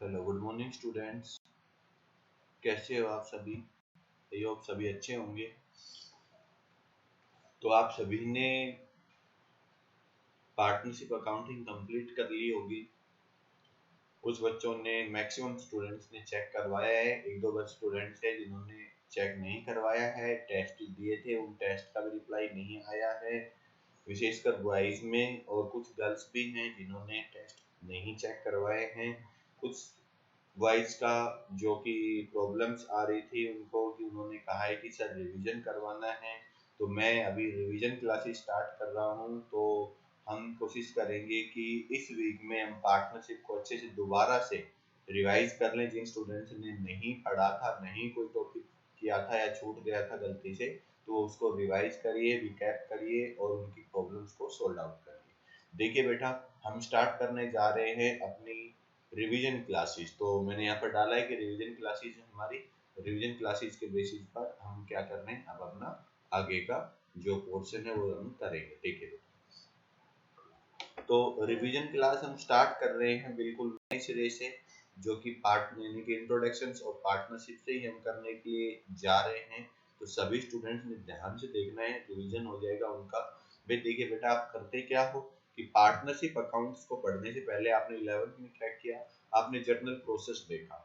Hello, good morning students. कैसे हो आप सभी? आई होप सभी अच्छे होंगे। तो आप सभी ने पार्टनरशिप अकाउंटिंग कंप्लीट कर ली होगी। कुछ बच्चों ने, मैक्सिमम स्टूडेंट्स ने चेक करवाया है। एक दो बच्चे स्टूडेंट्स हैं जिन्होंने चेक नहीं करवाया है। टेस्ट दिए थे, उन टेस्ट का भी रिप्लाई नहीं आया है, विशेषकर बॉयज में। और कुछ गर्ल्स भी हैं जिन्होंने टेस्ट नहीं चेक करवाए हैं। कुछ बॉयज का जो कि प्रॉब्लम्स आ रही थी उनको, कि उन्होंने कहा है कि सर रिवीजन करवाना है। तो मैं अभी रिवीजन क्लासेस स्टार्ट कर रहा हूँ। तो हम कोशिश करेंगे कि इस वीक में हम पार्टनरशिप को अच्छे से दोबारा से रिवाइज कर लें। जिन स्टूडेंट्स ने नहीं पढ़ा था, नहीं कोई टॉपिक किया था या छूट गया था गलती से, तो उसको रिवाइज करिए, रिकैप करिए और उनकी प्रॉब्लम्स को सोल्व आउट करिए। देखिए बेटा, हम स्टार्ट करने जा रहे हैं अपनी रिवीजन क्लासेस। तो मैंने यहाँ पर डाला है कि रिवीजन क्लासेस हमारी, रिवीजन क्लासेस के बेसिस पर हम क्या कर रहे हैं, अब अपना आगे का जो पोर्शन है वो हम करेंगे। ठीक है, तो रिवीजन क्लास हम स्टार्ट कर रहे हैं बिल्कुल नए सिरे से, जो कि पार्ट यानी कि इंट्रोडक्शन और पार्टनरशिप से ही हम करने के लिए जा रहे हैं। तो सभी स्टूडेंट्स ने ध्यान से देखना है, रिवीजन हो जाएगा उनका। भाई देखिए बेटा, आप करते क्या हो कि पार्टनरशिप अकाउंट्स को पढ़ने से पहले आपने 11th में क्या किया, आपने जर्नल प्रोसेस देखा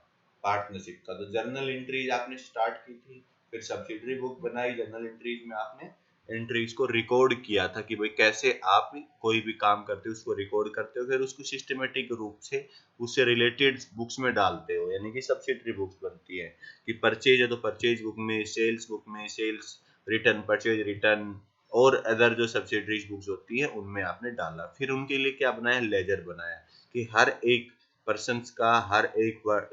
पार्टनरशिप का। तो जर्नल एंट्रीज आपने स्टार्ट की थी, फिर सब्सिडरी बुक बनाई। जर्नल एंट्रीज में आपने एंट्रीज को रिकॉर्ड किया था कि भाई कैसे आप कोई भी काम करते हो उसको रिकॉर्ड करते हो, फिर उसको सिस्टमेटिक रूप से उससे रिलेटेड बुक्स में डालते हो, यानी कि सब्सिडरी बुक्स बनती है। कि परचेज है तो परचेज बुक में, सेल्स बुक में सेल्स रिटर्न, परचेज रिटर्न, और अदर जो सब्सिडरीज बुक्स होती है उनमें आपने डाला। फिर उनके लिए क्या बनाया, लेजर बनाया कि हर एक पर्सन का, हर एक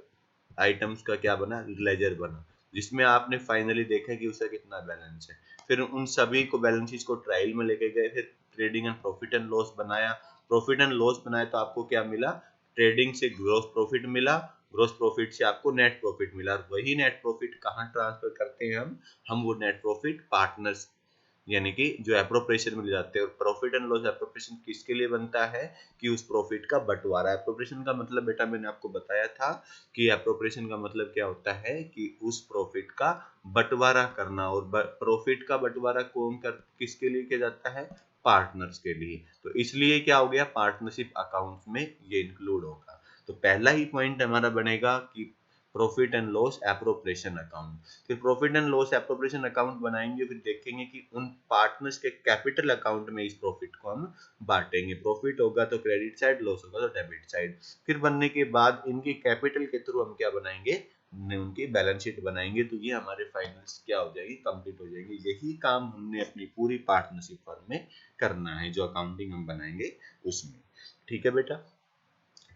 आइटम्स का क्या बना, लेजर बना, जिसमें आपने फाइनली देखा कि उसका कितना बैलेंस है। फिर उन सभी को, बैलेंस शीट को ट्रायल में लेके गए, फिर trading and profit and loss बनाया। प्रॉफिट एंड लॉस बनाया तो आपको क्या मिला, ट्रेडिंग से ग्रॉस प्रॉफिट मिला, ग्रॉस प्रॉफिट से आपको नेट प्रॉफिट मिला। वही नेट प्रॉफिट कहाँ ट्रांसफर करते हैं हम वो नेट प्रॉफिट पार्टनर्स यानी कि जो एप्रोप्रिएशन में ले जाते हैं। और प्रॉफिट एंड लॉस एप्रोप्रिएशन किसके लिए बनता है, कि उस प्रॉफिट का बंटवारा। एप्रोप्रिएशन का मतलब बेटा मैंने आपको बताया था कि एप्रोप्रिएशन का मतलब क्या होता है, कि उस प्रॉफिट का बंटवारा करना। और प्रॉफिट का बंटवारा कौन कर, किसके लिए किया जाता है, पार्टनर्स के लिए। तो इसलिए क्या हो गया, पार्टनरशिप अकाउंट में ये इंक्लूड होगा। तो पहला ही पॉइंट हमारा बनेगा कि profit and loss appropriation account. फिर profit and loss appropriation account बनाएंगे, फिर देखेंगे कि उन पार्टनर्स के कैपिटल अकाउंट में इस प्रॉफिट को हम बांटेंगे। प्रॉफिट होगा तो क्रेडिट साइड, लॉस होगा तो डेबिट साइड। फिर बनने के बाद इनकी कैपिटल के थ्रू हम क्या बनाएंगे, उनकी बैलेंस शीट बनाएंगे। तो ये हमारे फाइनल्स क्या हो जाएगी, कंप्लीट हो जाएंगे। यही काम हमने अपनी पूरी पार्टनरशिप फर्म में करना है, जो अकाउंटिंग हम बनाएंगे उसमें। ठीक है बेटा,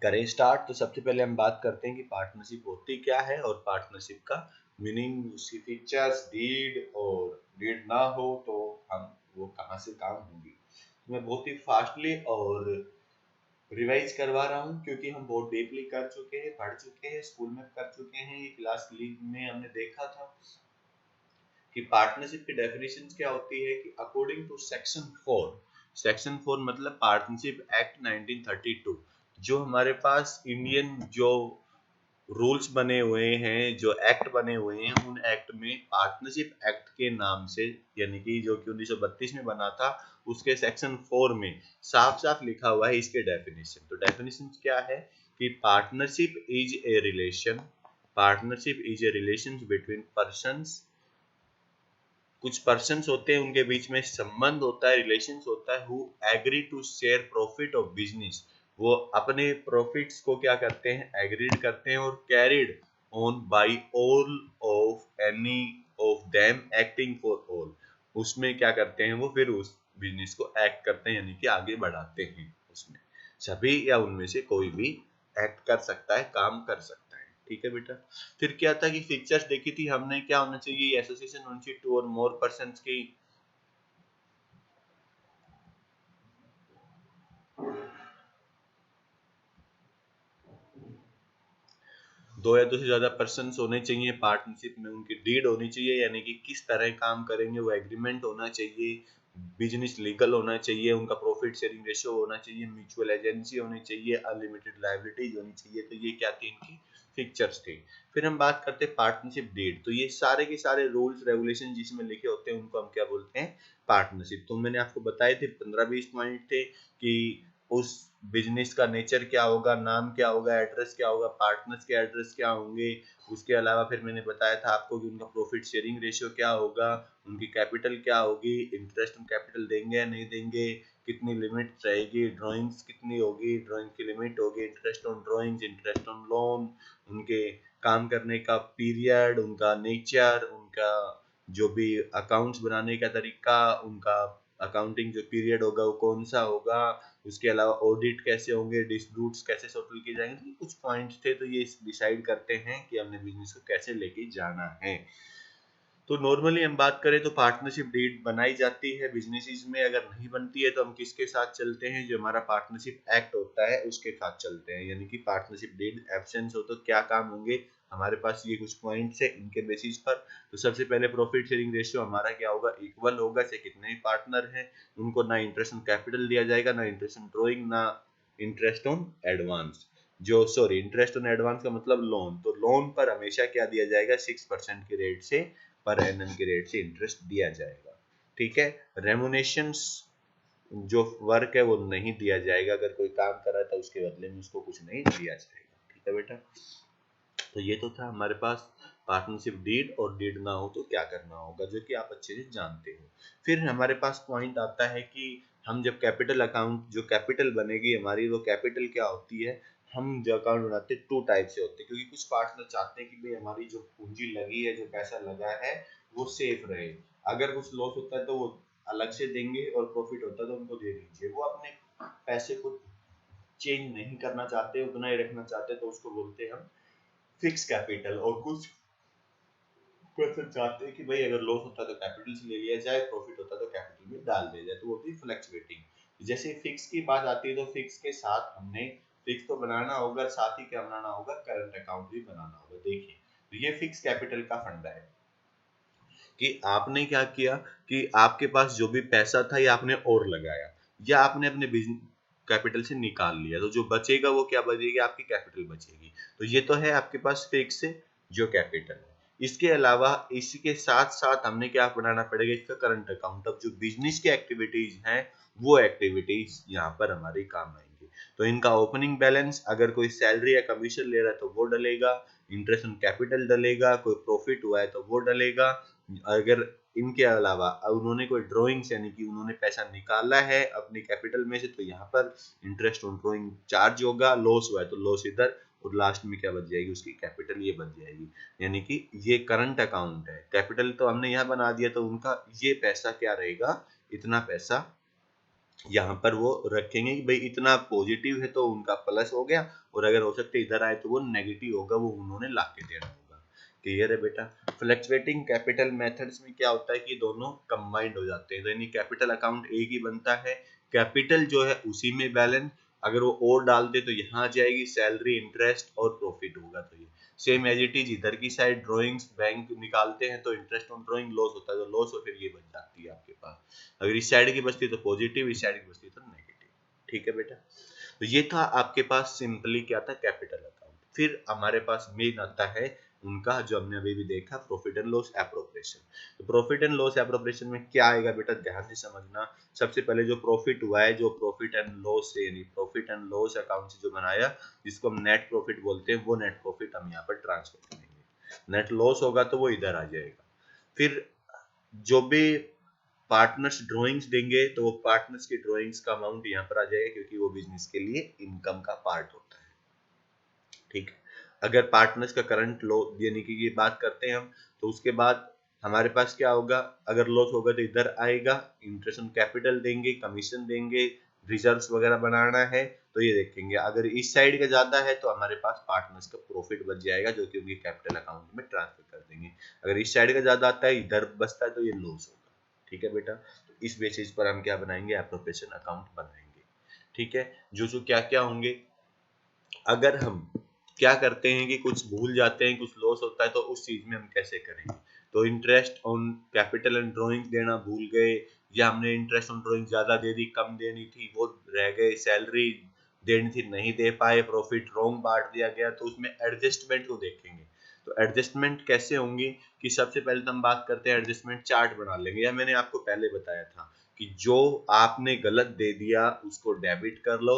करें स्टार्ट। तो सबसे पहले हम बात करते हैं कि पार्टनरशिप होती क्या है और पार्टनरशिप का मीनिंग, उसकी फीचर्स। डीड और डीड ना हो तो हम वो कहाँ से काम होगी। मैं बहुत ही फास्टली और रिवाइज करवा रहा हूँ, क्योंकि हम बहुत डीपली कर चुके हैं, पढ़ चुके हैं, स्कूल में कर चुके हैं। ये क्लास लीग में हमने देखा था कि पार्टनरशिप की डेफिनेशन क्या होती है, कि अकॉर्डिंग टू सेक्शन 4, सेक्शन 4 मतलब पार्टनरशिप एक्ट 1932, जो हमारे पास इंडियन जो रूल्स बने हुए हैं, जो एक्ट बने हुए हैं, उन एक्ट में पार्टनरशिप एक्ट के नाम से, यानी कि जो कि 1932 में बना था, उसके सेक्शन 4 में साफ साफ लिखा हुआ है इसके डेफिनेशन। तो डेफिनेशन क्या है, कि partnership is a relation, partnership is a relation between persons. कुछ पर्सन्स होते हैं, उनके बीच में संबंध होता है, रिलेशंस होता है, who agree to share profit of business. वो अपने प्रॉफिट्स को क्या करते हैं, एग्रीड करते हैं, और carried on by all of any of them acting for all. उसमें क्या करते हैं वो, फिर उस बिजनेस को एक्ट करते हैं, यानी कि आगे बढ़ाते हैं। उसमें सभी या उनमें से कोई भी एक्ट कर सकता है, काम कर सकता है। ठीक है बेटा, फिर क्या था कि फीचर्स देखी थी हमने, क्या होना चाहिए, एसोसिएशन होनी चाहिए 2 और मोर पर्सन्स की। 2 या 2 से ज्यादा पर्सन होने चाहिए पार्टनरशिप में। उनकी डीड होनी चाहिए, यानी कि किस तरह काम करेंगे वो एग्रीमेंट होना चाहिए। बिजनेस लीगल होना चाहिए, उनका प्रॉफिट शेयरिंग रेशियो होना चाहिए, म्यूचुअल एजेंसी होनी चाहिए, अनलिमिटेड लायबिलिटीज होनी चाहिए। तो ये क्या थी इनकी फिक्चर्स थे। फिर हम बात करते हैं पार्टनरशिप डीड। तो ये सारे के सारे रूल्स रेगुलेशन जिसमें लिखे होते हैं उनको हम क्या बोलते हैं, पार्टनरशिप। तो मैंने आपको बताए थे 15-20 पॉइंट थे कि उस बिजनेस का नेचर क्या होगा, नाम क्या होगा, एड्रेस क्या होगा, पार्टनर्स के एड्रेस क्या होंगे। उसके अलावा फिर मैंने बताया था आपको कि उनका प्रॉफिट शेयरिंग रेशियो क्या होगा, उनकी कैपिटल क्या होगी, इंटरेस्ट ऑन कैपिटल देंगे या नहीं देंगे, कितनी लिमिट रहेगी, ड्राइंग्स कितनी होगी, ड्राइंग की लिमिट होगी, interest on drawings, interest on loan, उनके काम करने का पीरियड, उनका नेचर, उनका जो भी अकाउंट्स बनाने का तरीका, उनका अकाउंटिंग जो पीरियड होगा वो कौन सा होगा, उसके अलावा ऑडिट कैसे होंगे, डिस्प्यूट्स कैसे सेटल किए जाएंगे। तो कुछ पॉइंट्स थे, तो ये डिसाइड करते हैं कि हमने बिजनेस को कैसे लेके जाना है। तो नॉर्मली हम बात करें तो पार्टनरशिप डीड बनाई जाती है बिजनेसेस में। अगर नहीं बनती है तो हम किसके साथ चलते हैं, जो हमारा पार्टनरशिप एक्ट होता है उसके साथ चलते हैं। यानी कि पार्टनरशिप डीड एब्सेंस हो तो क्या काम होंगे हमारे पास, ये कुछ पॉइंट्स है इनके बेसिस पर। तो सबसे पहले प्रॉफिट शेयरिंग रेशियो हमारा क्या होगा, इक्वल होगा, से कितने भी पार्टनर हैं उनको ना इंटरेस्ट ऑन कैपिटल दिया जाएगा, ना इंटरेस्ट ऑन ड्रॉइंग, ना इंटरेस्ट ऑन एडवांस। जो सॉरी इंटरेस्ट ऑन एडवांस का मतलब लोन, तो लोन पर हमेशा क्या दिया जाएगा, 6% के रेट से पर एनम के रेट से इंटरेस्ट दिया जाएगा। ठीक है। रेमुनेशंस जो वर्क है वो नहीं दिया जाएगा, अगर कोई काम कर रहा है तो उसके बदले में उसको कुछ नहीं दिया जाएगा। ठीक है बेटा। तो ये तो था हमारे पास पार्टनरशिप डीड, और डीड ना हो तो क्या करना होगा, जो कि आप अच्छे से जानते हो। फिर हमारे पास पॉइंट आता है कि हम जब कैपिटल अकाउंट, जो कैपिटल बनेगी हमारी, वो कैपिटल क्या होती है। हम जो अकाउंट बनाते हैं टू टाइप से होते हैं, क्योंकि कुछ पार्टनर चाहते हैं कि भाई हमारी जो पूंजी लगी है, जो पैसा लगा है वो सेफ रहे। अगर कुछ लॉस होता है तो वो अलग से देंगे, और प्रॉफिट होता है तो उनको दे दीजिए। वो अपने पैसे को चेंज नहीं करना चाहते, उतना ही रखना चाहते, तो उसको बोलते हैं हम फिक्स कैपिटल। और कुछ पर्सन चाहते हैं कि भाई अगर लॉस होता है तो कैपिटल से ले लिया जाए, प्रॉफिट होता है तो कैपिटल में डाल दिया जाए, तो वो भी फ्लक्चुएटिंग। जैसे फिक्स की बात आती है तो फिक्स के साथ हमने फिक्स तो बनाना होगा, साथ ही क्या बनाना होगा, करंट अकाउंट भी बनाना होगा। देखिए तो ये फिक्स कैपिटल का फंडा है कि आपने क्या किया कि आपके पास जो भी पैसा था ये आपने और लगाया, या आपने अपने बिजनेस कैपिटल से निकाल लिया, तो जो बचेगा वो क्या बचेगी, आपकी कैपिटल बचेगी। तो ये तो है आपके पास फिक्स से जो कैपिटल है। इसके अलावा इसके साथ साथ हमने क्या बनाना पड़ेगा, इसका करंट अकाउंट। अब जो बिजनेस की एक्टिविटीज हैं वो एक्टिविटीज यहाँ पर हमारे काम आएंगी। तो इनका ओपनिंग बैलेंस, अगर कोई सैलरी या कमीशन ले रहा है तो वो डलेगा, इंटरेस्ट ऑन कैपिटल डलेगा, कोई प्रॉफिट हुआ है तो वो डलेगा। अगर इनके अलावा उन्होंने कोई ड्रॉइंग्स, यानी कि उन्होंने पैसा निकाला है अपनी कैपिटल में से, तो यहाँ पर इंटरेस्ट ऑन ड्रॉइंग चार्ज होगा। लॉस हुआ है तो लॉस इधर, और लास्ट में क्या बच जाएगी, उसकी कैपिटल ये बच जाएगी। यानी कि ये करंट अकाउंट है। कैपिटल तो हमने यहाँ बना दिया, तो उनका ये पैसा क्या रहेगा, इतना पैसा यहाँ पर वो रखेंगे कि भाई इतना पॉजिटिव है तो उनका प्लस हो गया, और अगर हो सकते इधर आए तो वो नेगेटिव होगा, वो उन्होंने ला के देना होगा। क्लियर है बेटा। फ्लक्चुएटिंग कैपिटल मेथड्स में क्या होता है कि दोनों कंबाइंड हो जाते हैं, तो यानी कैपिटल अकाउंट एक ही बनता है, कैपिटल जो है उसी में बैलेंस, अगर वो और डाल दे तो यहाँ आ जाएगी सैलरी, इंटरेस्ट और प्रॉफिट होगा। तो ये सेम एज इट इज इधर की साइड ड्रॉइंग्स बैंक निकालते हैं तो इंटरेस्ट ऑन ड्रॉइंग लॉस होता है, तो लॉस हो, फिर ये बच जाती है आपके पास। अगर इस साइड की बचती तो पॉजिटिव, इस साइड की बचती तो नेगेटिव। ठीक है बेटा। तो ये था आपके पास सिंपली क्या था, कैपिटल अकाउंट। फिर हमारे पास मेन आता है उनका, जो हमने अभी भी देखा, प्रॉफिट एंड लॉस एप्रोप्रिएशन। तो प्रॉफिट एंड लॉस एप्रोप्रिएशन में क्या आएगा बेटा, ध्यान से समझना। सबसे पहले जो प्रॉफिट हुआ है, जो प्रॉफिट एंड लॉस से, यानी प्रॉफिट एंड लॉस अकाउंट से जो बनाया, जिसको हम नेट प्रॉफिट बोलते हैं, वो नेट प्रॉफिट हम यहाँ पर ट्रांसफर करेंगे। नेट लॉस होगा तो वो इधर आ जाएगा। फिर जो भी पार्टनर्स ड्राइंग्स देंगे तो वो पार्टनर्स की ड्राइंग्स का अमाउंट यहाँ पर आ जाएगा, क्योंकि वो बिजनेस के लिए इनकम का पार्ट होता है। ठीक है। अगर पार्टनर्स का करंट लो, यानी कि ये बात करते हैं हम, तो उसके बाद हमारे पास क्या होगा, अगर लॉस होगा तो इधर आएगा, इंटरेस्ट ऑन कैपिटल देंगे, कमीशन देंगे, रिजर्व्स वगैरह बनाना है तो ये देखेंगे। अगर इस साइड का ज्यादा है तो हमारे पास पार्टनर्स का प्रॉफिट बच जाएगा, जो कि उनके कैपिटल अकाउंट में ट्रांसफर कर देंगे। अगर इस साइड का ज्यादा आता है, इधर बचता है, तो ये लॉस होगा। ठीक है बेटा। तो इस बेसिस पर हम क्या बनाएंगे, एप्रोप्रिएशन अकाउंट बनाएंगे। ठीक है। जो क्या क्या होंगे, अगर हम क्या करते हैं कि कुछ भूल जाते हैं, कुछ लॉस होता है, तो उस चीज में हम कैसे करेंगे। तो interest on capital and drawing देना भूल गए, या हमने इंटरेस्ट ऑन ड्राइंग ज़्यादा दे दी, कम देनी थी, वो रह गए, सैलरी देनी थी नहीं दे पाए, प्रॉफिट रॉन्ग बांट दिया गया, तो उसमें एडजस्टमेंट को देखेंगे। तो एडजस्टमेंट कैसे होंगी कि सबसे पहले तो हम बात करते हैं एडजस्टमेंट चार्ट बना लेंगे, या मैंने आपको पहले बताया था कि जो आपने गलत दे दिया उसको डेबिट कर लो,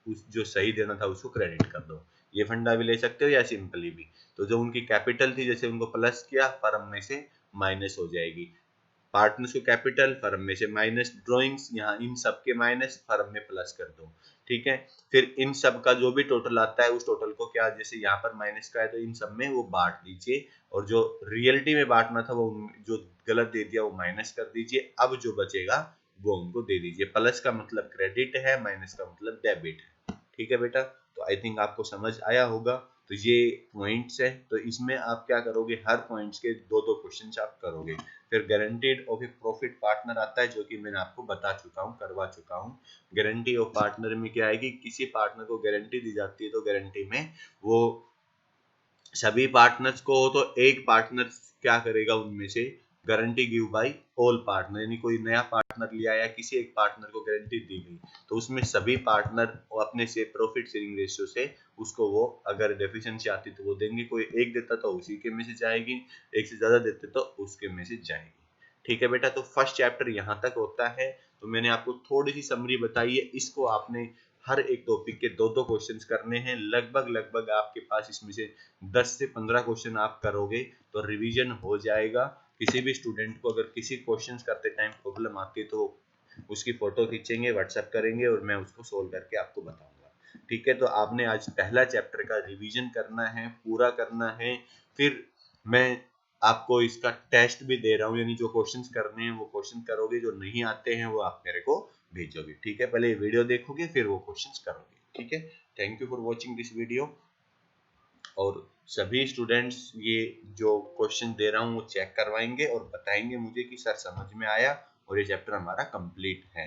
उस जो सही देना था उसको क्रेडिट कर दो। ये फंडा भी ले सकते हो या सिंपली भी। तो जो उनकी कैपिटल थी जैसे उनको प्लस किया, फर्म में से माइनस हो जाएगी, पार्टनर्स को कैपिटल, फर्म में से माइनस, ड्रॉइंग्स यहाँ इन सब के माइनस, फर्म में प्लस कर दो। ठीक है, फिर इन सब का जो भी टोटल आता है उस टोटल को क्या, जैसे यहाँ पर माइनस का है तो इन सब में वो बांट दीजिए, और जो रियलिटी में बांटना था वो जो गलत दे दिया वो माइनस कर दीजिए, अब जो बचेगा वो उनको दे दीजिए। प्लस का मतलब क्रेडिट है, माइनस का मतलब डेबिट है। ठीक है बेटा, तो आई थिंक आपको समझ आया होगा। तो ये पॉइंट्स है, तो इसमें आप क्या करोगे, हर पॉइंट्स के दो दो क्वेश्चन आप करोगे। फिर guaranteed of A profit partner आता है, जो कि मैंने आपको बता चुका हूँ, करवा चुका हूँ। गारंटी ऑफ पार्टनर में क्या आएगी, किसी पार्टनर को गारंटी दी जाती है तो गारंटी में वो सभी पार्टनर्स को हो तो एक पार्टनर क्या करेगा उनमें से, guarantee give by all partner, यानी कोई नया पार्टनर लिया या किसी एक पार्टनर को गारंटी दी गई तो उसमें सभी पार्टनर अपने से प्रॉफिट शेयरिंग रेशियो से उसको वो अगर डेफिशिएंसी आती तो वो देंगे, कोई एक देता तो उसी के में से जाएगी, एक से ज्यादा देते तो उसके में से जाएगी। ठीक है बेटा, तो फर्स्ट चैप्टर यहाँ तक होता है। तो मैंने आपको थोड़ी सी समरी बताई है, इसको आपने हर एक टॉपिक के दो दो क्वेश्चंस करने हैं, लगभग लगभग आपके पास इसमें से 10 से 15 क्वेश्चन आप करोगे तो रिवीजन हो जाएगा। किसी भी स्टूडेंट को अगर किसी क्वेश्चंस करते टाइम प्रॉब्लम आती है तो उसकी फोटो खींचेंगे, व्हाट्सएप करेंगे और मैं उसको सोल्व करके आपको बताऊंगा। ठीक है, तो आपने आज पहला चैप्टर का रिवीजन करना है, पूरा करना है। फिर मैं आपको इसका टेस्ट भी दे रहा हूँ, यानी जो क्वेश्चंस करने हैं वो क्वेश्चन करोगे, जो नहीं आते हैं वो आप मेरे को भेजोगे। ठीक है, पहले वीडियो देखोगे फिर वो क्वेश्चंस करोगे। ठीक है, thank you for watching this video. और सभी स्टूडेंट्स ये जो क्वेश्चन दे रहा हूँ वो चेक करवाएंगे और बताएंगे मुझे कि सर समझ में आया और ये चैप्टर हमारा कंप्लीट है।